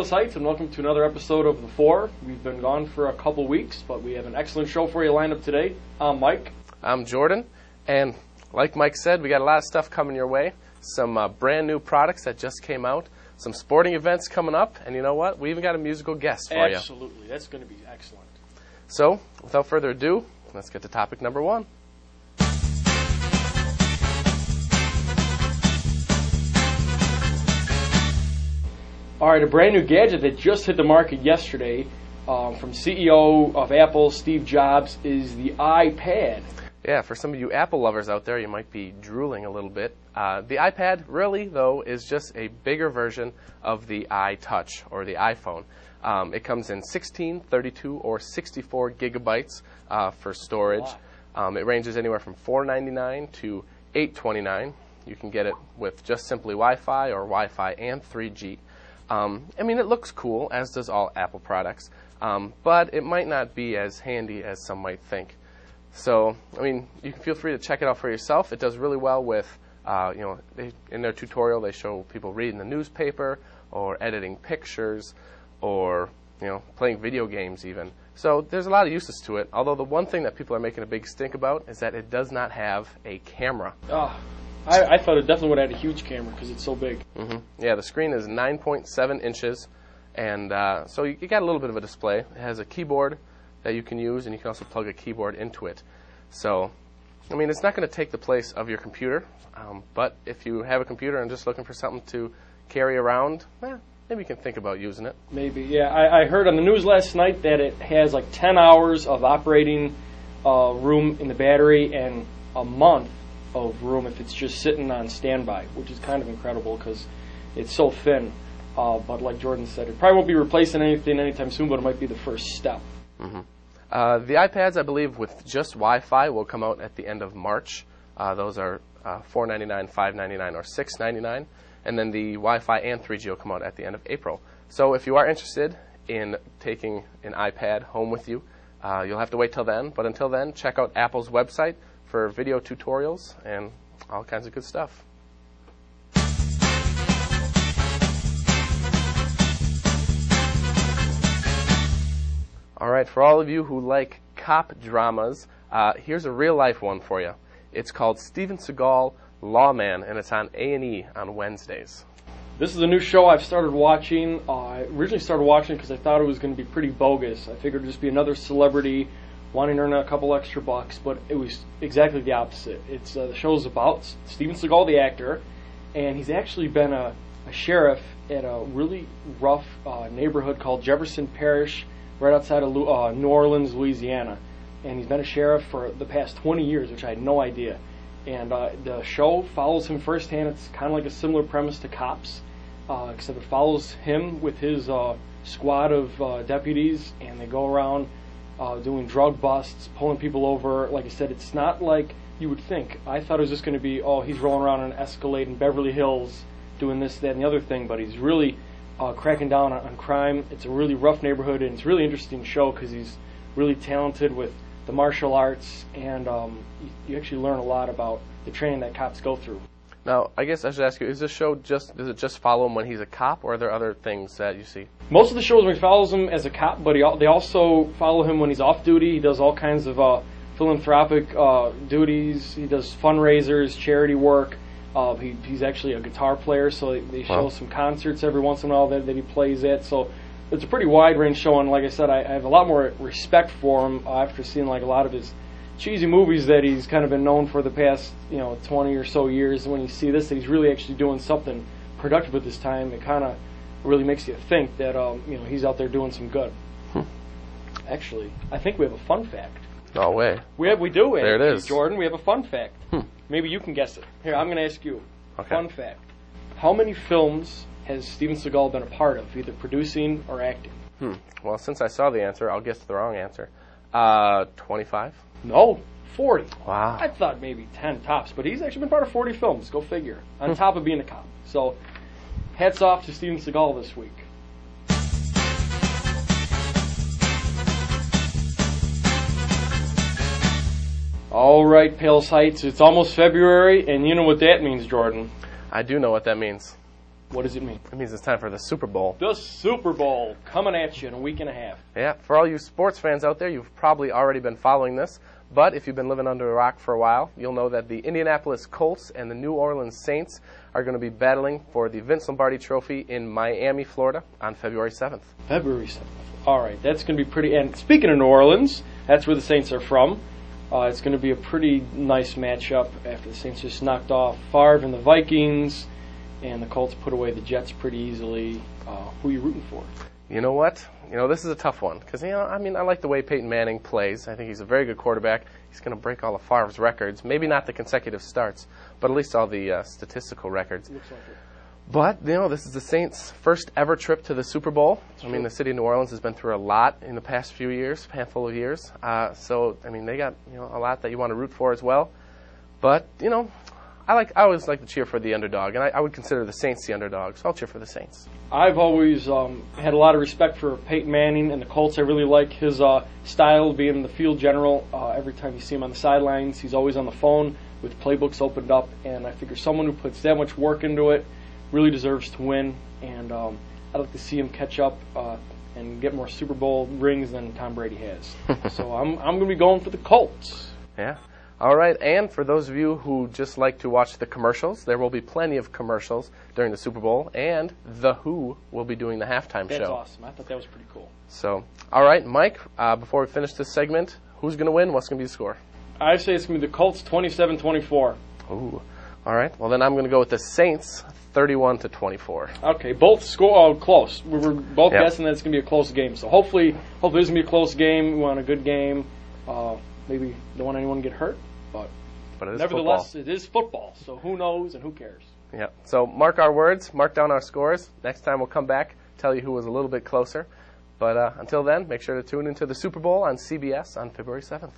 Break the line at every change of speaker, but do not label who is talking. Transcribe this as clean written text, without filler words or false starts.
Palos Heights, and welcome to another episode of The Four. We've been gone for a couple weeks, but we have an excellent show for you lined up today. I'm Mike.
I'm Jordan, and like Mike said, we got a lot of stuff coming your way. Some brand new products that just came out, some sporting events coming up, and you know what? We even got a musical guest for you.
Absolutely. That's going to be excellent.
So, without further ado, let's get to topic number one.
All right, a brand new gadget that just hit the market yesterday from CEO of Apple, Steve Jobs, is the iPad.
Yeah, for some of you Apple lovers out there, you might be drooling a little bit. The iPad, really, though, is just a bigger version of the iTouch, or the iPhone. It comes in 16, 32, or 64 gigabytes for storage. It ranges anywhere from $499 to $829. You can get it with just simply Wi-Fi or Wi-Fi and 3G. I mean, it looks cool, as does all Apple products, but it might not be as handy as some might think. So, I mean, you can feel free to check it out for yourself. It does really well with, in their tutorial they show people reading the newspaper or editing pictures or, playing video games even. So there's a lot of uses to it, although the one thing that people are making a big stink about is that it does not have a camera.
I thought it definitely would have had a huge camera because it's so big.
Mm-hmm. Yeah, the screen is 9.7 inches, and so you got a little bit of a display. It has a keyboard that you can use, and you can also plug a keyboard into it. So, I mean, it's not going to take the place of your computer, but if you have a computer and just looking for something to carry around, maybe you can think about using it.
Maybe, yeah. I heard on the news last night that it has like 10 hours of operating room in the battery and a month of room if it's just sitting on standby, which is kind of incredible because it's so thin. But like Jordan said, it probably won't be replacing anything anytime soon, but it might be the first step.
Mm-hmm. The iPads, I believe, with just Wi-Fi will come out at the end of March. Those are $499, $599, or $699. And then the Wi-Fi and 3G will come out at the end of April. So if you are interested in taking an iPad home with you, you'll have to wait till then. But until then, check out Apple's website for video tutorials and all kinds of good stuff. All right, for all of you who like cop dramas, here's a real-life one for you. It's called Steven Segal, Lawman, and it's on A&E on Wednesdays.
This is a new show I've started watching. I originally started watching because I thought it was going to be pretty bogus. I figured it'd just be another celebrity wanting to earn a couple extra bucks, but it was exactly the opposite. It's the show's about Steven Seagal, the actor, and he's actually been a sheriff at a really rough neighborhood called Jefferson Parish, right outside of New Orleans, Louisiana. And he's been a sheriff for the past 20 years, which I had no idea. And the show follows him firsthand. It's kind of like a similar premise to Cops, except it follows him with his squad of deputies, and they go around doing drug busts, pulling people over. Like I said, it's not like you would think. I thought it was just going to be, he's rolling around on an Escalade in Beverly Hills doing this, that, and the other thing, but he's really cracking down on crime. It's a really rough neighborhood, and it's a really interesting show because he's really talented with the martial arts, and you actually learn a lot about the training that cops go through.
Now, I guess I should ask you, does it just follow him when he's a cop, or are there other things that you see? Most
of the shows where he follows him as a cop, but they also follow him when he's off duty. He does all kinds of philanthropic duties. He does fundraisers, charity work. He's actually a guitar player, so they show some concerts every once in a while that he plays at. So it's a pretty wide range show, and like I said, I have a lot more respect for him after seeing like a lot of his cheesy movies that he's kind of been known for the past 20 or so years. And when you see this, that he's really actually doing something productive with his time, it kind of really makes you think that he's out there doing some good. Actually, I think we have a fun fact.
No way.
We do.
There it is,
Jordan. We have a fun fact. Maybe you can guess it. Here, I'm going to ask you.
Okay.
Fun fact. How many films has Steven Seagal been a part of, either producing or acting?
Well, since I saw the answer, I'll guess the wrong answer. 25?
No, 40.
Wow.
I thought maybe 10 tops, but he's actually been part of 40 films. Go figure. On top of being a cop. So, hats off to Steven Seagal this week. All right, Palos Heights, it's almost February, and you know what that means, Jordan.
I do know what that means.
What does it mean?
It means it's time for the Super Bowl.
The Super Bowl coming at you in a week and a half.
Yeah, for all you sports fans out there, you've probably already been following this. But if you've been living under a rock for a while, you'll know that the Indianapolis Colts and the New Orleans Saints are going to be battling for the Vince Lombardi Trophy in Miami, Florida on February 7th.
February 7th. All right, that's going to be pretty. And speaking of New Orleans, that's where the Saints are from. It's going to be a pretty nice matchup after the Saints just knocked off Favre and the Vikings, and the Colts put away the Jets pretty easily. Who are you rooting for?
You know what? This is a tough one because, I like the way Peyton Manning plays. I think he's a very good quarterback. He's going to break all of Favre's records. Maybe not the consecutive starts, but at least all the statistical records.
Looks like it.
But, this is the Saints' first ever trip to the Super Bowl. The city of New Orleans has been through a lot in the past few years, handful of years. They got, a lot that you want to root for as well. But, I always like to cheer for the underdog, and I would consider the Saints the underdog, so I'll cheer for the Saints.
I've always had a lot of respect for Peyton Manning and the Colts. I really like his style of being the field general. Every time you see him on the sidelines, he's always on the phone with playbooks opened up, and I figure someone who puts that much work into it really deserves to win, and I'd like to see him catch up and get more Super Bowl rings than Tom Brady has. So I'm going to be going for the Colts.
Yeah. All right, and for those of you who just like to watch the commercials, there will be plenty of commercials during the Super Bowl, and The Who will be doing the halftime show.
That's awesome. I thought that was pretty cool.
So, all right, Mike, before we finish this segment, who's going to win? What's going to be the score?
I say it's going to be the Colts 27-24.
Ooh. All right, well, then I'm going to go with the Saints 31-24.
Okay, both score close. We were both guessing that it's going to be a close game. So hopefully it's going to be a close game. We want a good game. Maybe don't want anyone to get hurt, but
it is
nevertheless,
football.
It is football. So who knows and who cares?
Yeah. So mark our words, mark down our scores. Next time we'll come back, tell you who was a little bit closer. But until then, make sure to tune into the Super Bowl on CBS on February 7th.